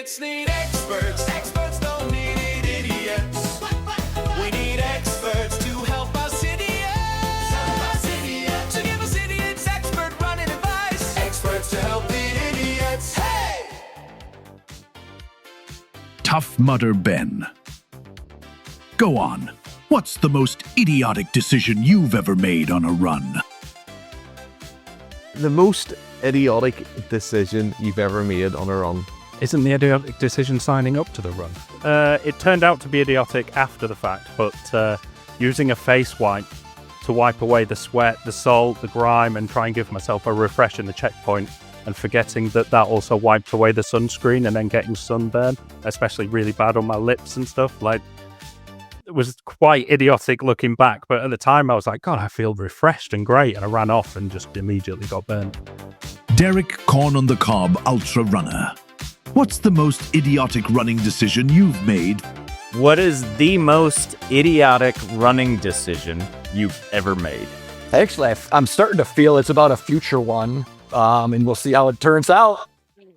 Idiots need experts. Experts don't need idiots. We need experts to help us idiots. To give us idiots expert running advice. Experts to help the idiots. Hey! Tough Mudder Ben. Go on. What's the most idiotic decision you've ever made on a run? The most idiotic decision you've ever made on a run. Isn't the idiotic decision signing up to the run? It turned out to be idiotic after the fact, but using a face wipe to wipe away the sweat, the salt, the grime, and try and give myself a refresh in the checkpoint, and forgetting that also wiped away the sunscreen and then getting sunburn, especially really bad on my lips and stuff. Like, it was quite idiotic looking back, but at the time I was like, God, I feel refreshed and great, and I ran off and just immediately got burned. Derek Corn on the Cob Ultra Runner. What's the most idiotic running decision you've made? What is the most idiotic running decision you've ever made? Actually, I'm starting to feel it's about a future one, and we'll see how it turns out.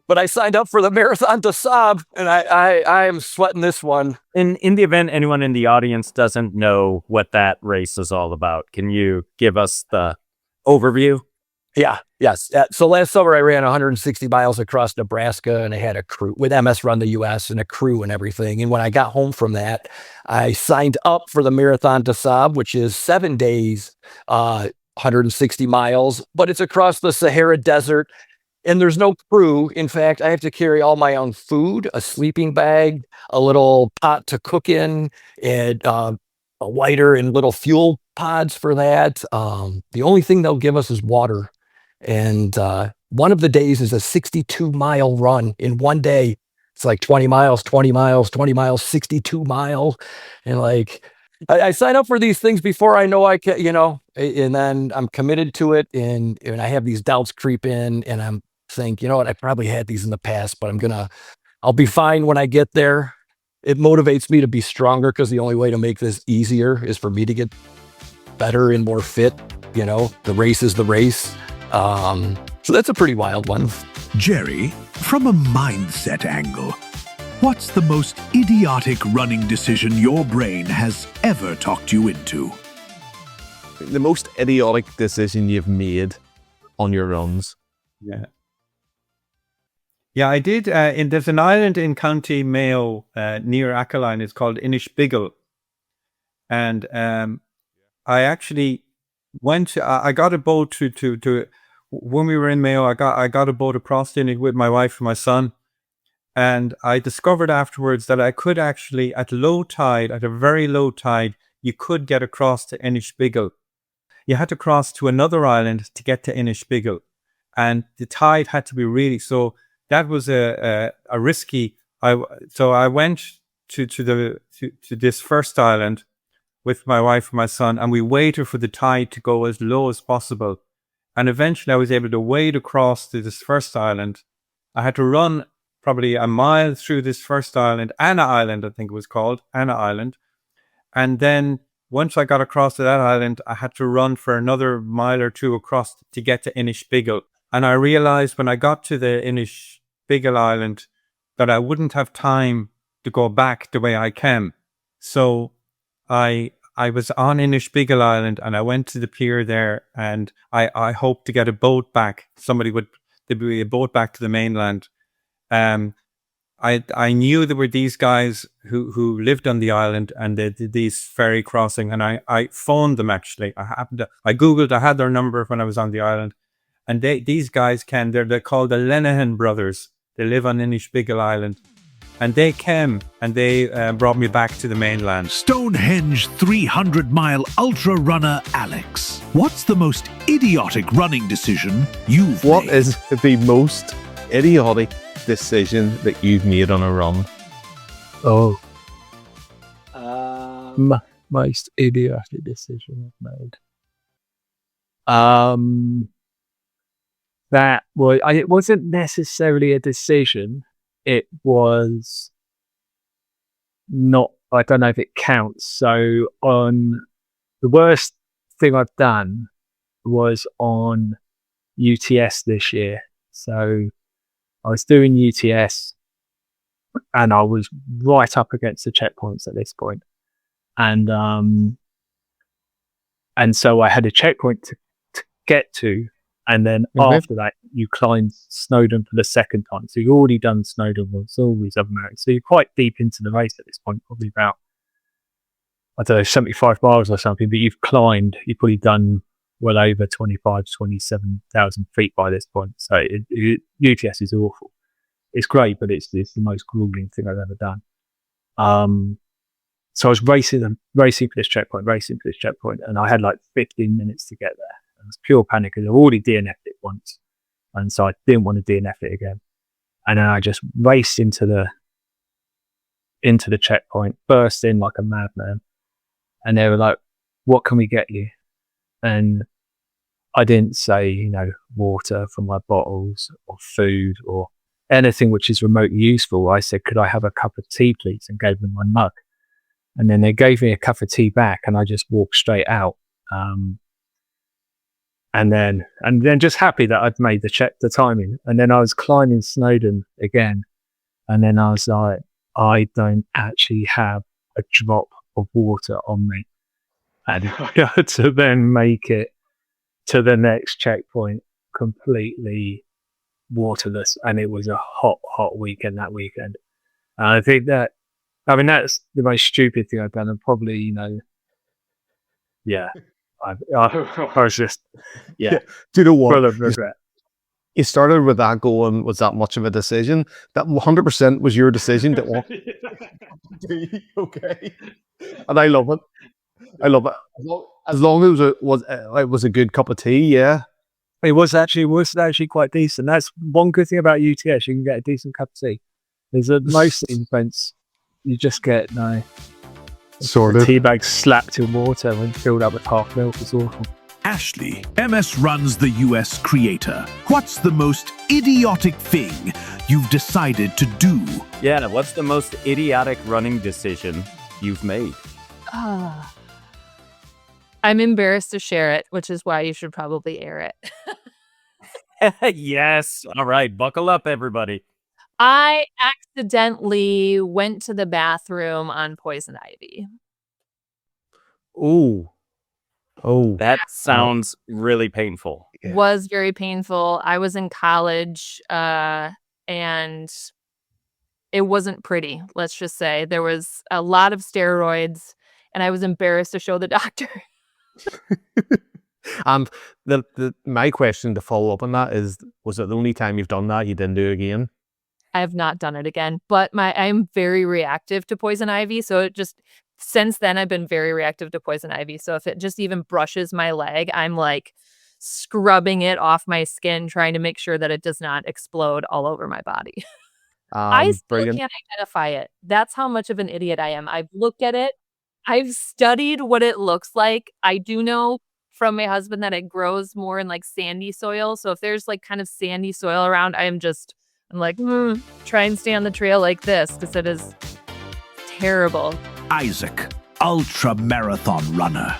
But I signed up for the Marathon des Sables, and I am sweating this one. In the event anyone in the audience doesn't know what that race is all about, can you give us the overview? Yes. So last summer I ran 160 miles across Nebraska, and I had a crew with MS Run the US and a crew and everything. And when I got home from that, I signed up for the Marathon des Sables, which is 7 days, 160 miles, but it's across the Sahara Desert. And there's no crew. In fact, I have to carry all my own food, a sleeping bag, a little pot to cook in, and a lighter and little fuel pods for that. The only thing they'll give us is water. And one of the days is a 62-mile run in one day. It's like 20 miles, 20 miles, 20 miles, 62 miles. And like, I sign up for these things before I know I can, and then I'm committed to it. And I have these doubts creep in, and I'm think, you know what, I probably had these in the past, but I'll be fine when I get there. It motivates me to be stronger, because the only way to make this easier is for me to get better and more fit. The race is the race. So that's a pretty wild one. Jerry, from a mindset angle, what's the most idiotic running decision your brain has ever talked you into? The most idiotic decision you've made on your runs. Yeah, I did. There's an island in County Mayo near Aquiline. It's called Inishbiggle. And I actually I got a boat to when we were in Mayo, I got a boat across in it with my wife and my son. And I discovered afterwards that I could actually, at low tide, at a very low tide, you could get across to Inishbiggle. You had to cross to another island to get to Inishbiggle. And the tide had to be really, so that was a risky. So I went to this first island with my wife and my son, and we waited for the tide to go as low as possible. And eventually I was able to wade across to this first island. I had to run probably a mile through this first island, Anna Island, I think it was called, Anna Island. And then once I got across to that island, I had to run for another mile or two across to get to Inishbiggle. And I realized when I got to the Inishbiggle Island that I wouldn't have time to go back the way I came. So I was on Inishbiggle Island, and I went to the pier there, and I hoped to get a boat back. There'd be a boat back to the mainland. I knew there were these guys who lived on the island, and they did these ferry crossing, and I phoned them actually. I Googled, I had their number when I was on the island. And these guys they're called the Lenihan brothers. They live on Inishbiggle Island. And they came and they brought me back to the mainland. Stonehenge 300-mile ultra runner Alex. What's the most idiotic running decision you've made? What is the most idiotic decision that you've made on a run? Oh. Most idiotic decision I've made. It wasn't necessarily a decision. It was not, I don't know if it counts. So on the worst thing I've done was on UTS this year. So I was doing UTS and I was right up against the checkpoints at this point. And so I had a checkpoint to get to, and then after that, you climb Snowdon for the second time. So you've already done Snowdon once, all these other mountains. So you're quite deep into the race at this point, probably about, I don't know, 75 miles or something. But you've probably done well over 25, 27,000 feet by this point. So UTS is awful. It's great, but it's the most grueling thing I've ever done. So I was racing for this checkpoint, and I had like 15 minutes to get there. It was pure panic because I've already DNF'd it once, and so I didn't want to DNF it again. And then I just raced into the checkpoint, burst in like a madman, and they were like, "What can we get you?" And I didn't say, water from my bottles or food or anything which is remotely useful. I said, "Could I have a cup of tea, please?" and gave them my mug. And then they gave me a cup of tea back, and I just walked straight out. And then just happy that I'd made the timing. And then I was climbing Snowdon again, and then I was like, I don't actually have a drop of water on me, and I had to then make it to the next checkpoint completely waterless. And it was a hot weekend that weekend. And I think that's the most stupid thing I've done, and probably, I was just, Do you know what? full of regret. You started with that going, was that much of a decision? That 100% was your decision to walk. Okay. And I love it. As long as it was a good cup of tea, yeah. It was actually quite decent. That's one good thing about UTS. You can get a decent cup of tea. There's most events, you just get Sort a of. tea bag slapped in water when filled up with half milk. It's awful. Ashley, MS Runs the US creator. What's the most idiotic thing you've decided to do? Yeah, what's the most idiotic running decision you've made? I'm embarrassed to share it, which is why you should probably air it. Yes. All right. Buckle up, everybody. I accidentally went to the bathroom on poison ivy. Oh. That sounds really painful. Yeah. Was very painful. I was in college, and it wasn't pretty. Let's just say there was a lot of steroids, and I was embarrassed to show the doctor. And my question to follow up on that is, was it the only time you've done that you didn't do it again? I have not done it again, but I'm very reactive to poison ivy. So since then I've been very reactive to poison ivy. So if it just even brushes my leg, I'm like scrubbing it off my skin, trying to make sure that it does not explode all over my body. I still Brilliant. can't identify it. That's how much of an idiot I am. I've looked at it. I've studied what it looks like. I do know from my husband that it grows more in like sandy soil. So if there's like kind of sandy soil around, I'm like, try and stay on the trail like this because it is terrible. Isaac, ultra marathon runner.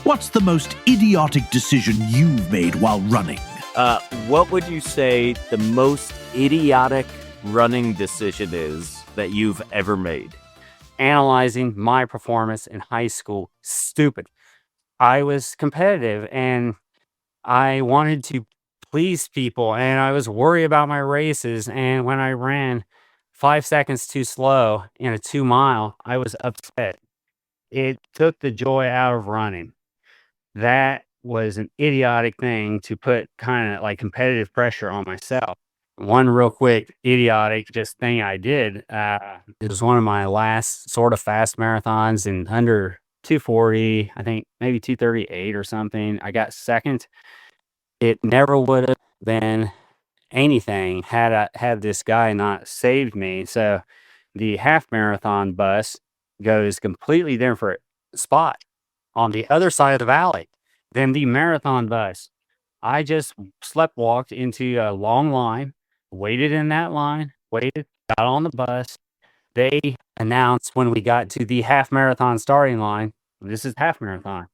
What's the most idiotic decision you've made while running? What would you say the most idiotic running decision is that you've ever made? Analyzing my performance in high school. Stupid. I was competitive and I wanted to please people and I was worried about my races. And when I ran 5 seconds too slow in a 2 mile, I was upset. It took the joy out of running. That was an idiotic thing to put kind of like competitive pressure on myself. One real quick idiotic just thing I did, it was one of my last sort of fast marathons in under 240, I think maybe 238 or something. I got second. It never would have been anything had this guy not saved me. So the half marathon bus goes completely different spot on the other side of the valley than the marathon bus. I just walked into a long line, waited in that line, got on the bus. They announced when we got to the half marathon starting line, this is half marathon.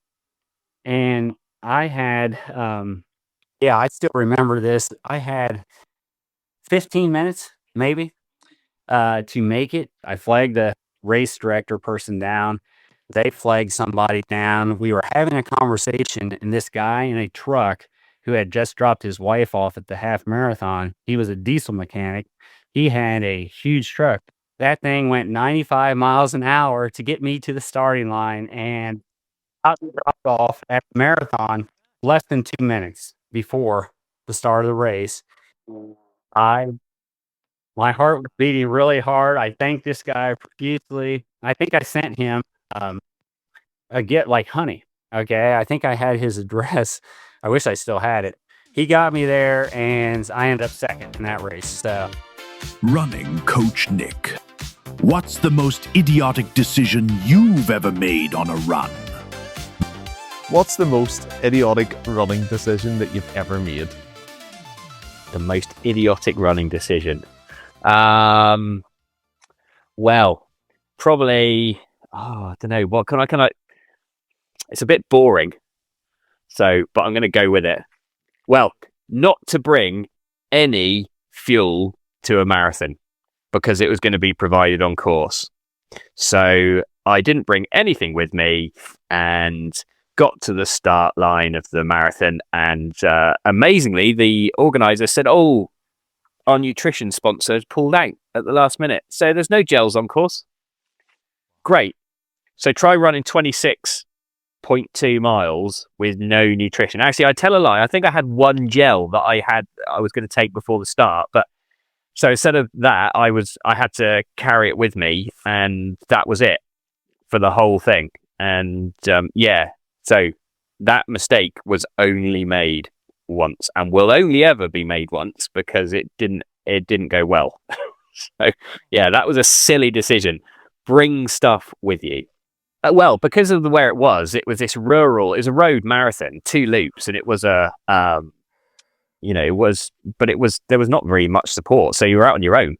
And I had, I still remember this. I had 15 minutes, maybe, to make it. I flagged the race director person down. They flagged somebody down. We were having a conversation, and this guy in a truck who had just dropped his wife off at the half marathon, he was a diesel mechanic. He had a huge truck. That thing went 95 miles an hour to get me to the starting line, and I dropped off at the marathon less than 2 minutes before the start of the race. My heart was beating really hard. I thanked this guy profusely. I think I sent him a get like honey. Okay. I think I had his address. I wish I still had it. He got me there, and I ended up second in that race. So Running Coach Nick. What's the most idiotic decision you've ever made on a run? What's the most idiotic running decision that you've ever made? The most idiotic running decision. Well, probably. I don't know. What can I? It's a bit boring. So, but I'm going to go with it. Well, not to bring any fuel to a marathon because it was going to be provided on course. So I didn't bring anything with me and got to the start line of the marathon. And amazingly, the organizer said, "Oh, our nutrition sponsor pulled out at the last minute. So there's no gels on course." Great. So try running 26.2 miles with no nutrition. Actually, I tell a lie. I think I had one gel that I was going to take before the start. But so instead of that, I had to carry it with me, and that was it for the whole thing. And so that mistake was only made once and will only ever be made once because it didn't go well. So yeah, that was a silly decision. Bring stuff with you. Well, because of where it was this rural, it was a road marathon, 2 loops, and it was there was not very much support. So you were out on your own.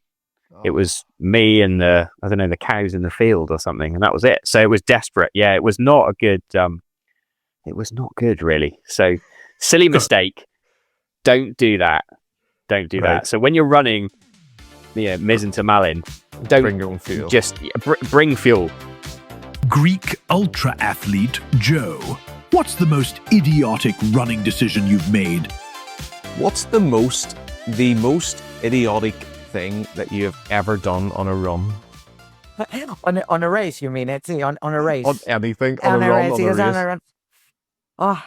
It was me and the cows in the field or something, and that was it. So it was desperate. Yeah, it was not a good, it was not good really. So silly mistake. Don't do that. Don't do that. So when you're running, Mizzen to Malin, don't Bring your own fuel. Just bring fuel. Greek ultra athlete Joe. What's the most idiotic running decision you've made? What's the most idiotic thing that you have ever done on a run? On a race, you mean? It's on a race. On anything? On a run? Yes, On a race? run. Oh,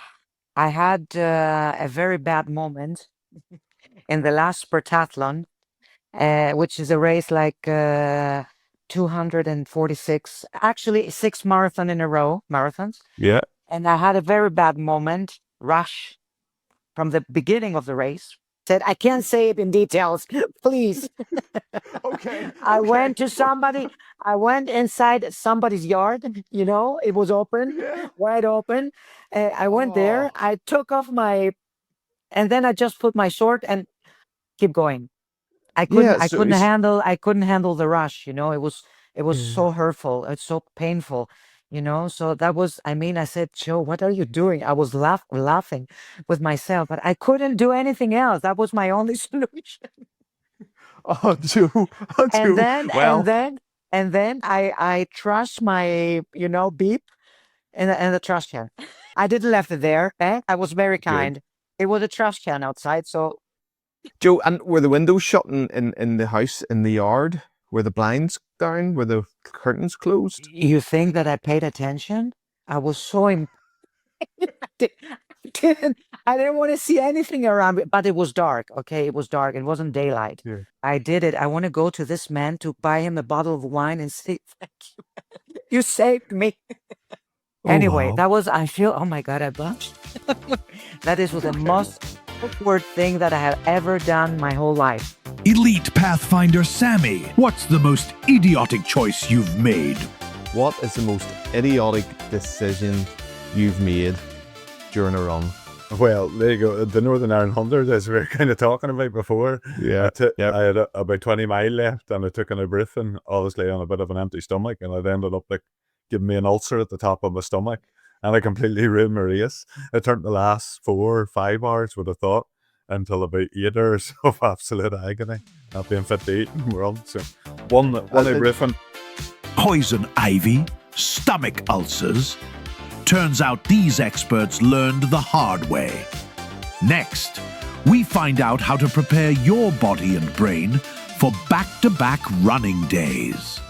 I had a very bad moment in the last Spartathlon, which is a race like 246, actually 6 marathons. Yeah. And I had a very bad moment, rush from the beginning of the race. Said, I can't say it in details, please. Okay. I went inside somebody's yard, it was open, wide open. I went there, I took off and then I just put my short and keep going. I couldn't handle the rush, it was so hurtful, it's so painful, so that was, I said, Joe, what are you doing? I was laughing with myself, but I couldn't do anything else. That was my only solution. And then I trashed my, beep in the trash can. I didn't left it there. I was very kind. It was a trash can outside, so. Joe, and were the windows shut in the house, in the yard? Were the blinds down? Were the curtains closed? You think that I paid attention? I was so I didn't want to see anything around me, but it was dark. Okay, it was dark. It wasn't daylight. Yeah. I did it. I want to go to this man to buy him a bottle of wine and say, thank you. You saved me. Anyway, wow. that was, I feel, oh my God, I blushed. That is the most awkward thing that I have ever done my whole life. Elite Pathfinder Sammy. What's the most idiotic choice you've made? What is the most idiotic decision you've made during a run? Well, there you go. The Northern Ireland 100, as we were kind of talking about before. Yeah. I had about 20 mile left, and I took an ibuprofen, obviously on a bit of an empty stomach, and it ended up giving me an ulcer at the top of my stomach, and I completely ruined my race. It turned the last 4 or 5 hours, would have thought. until about 8 hours of absolute agony, not being fit to eat and run. So one ibuprofen. Poison ivy, stomach ulcers. Turns out these experts learned the hard way. Next, we find out how to prepare your body and brain for back-to-back running days.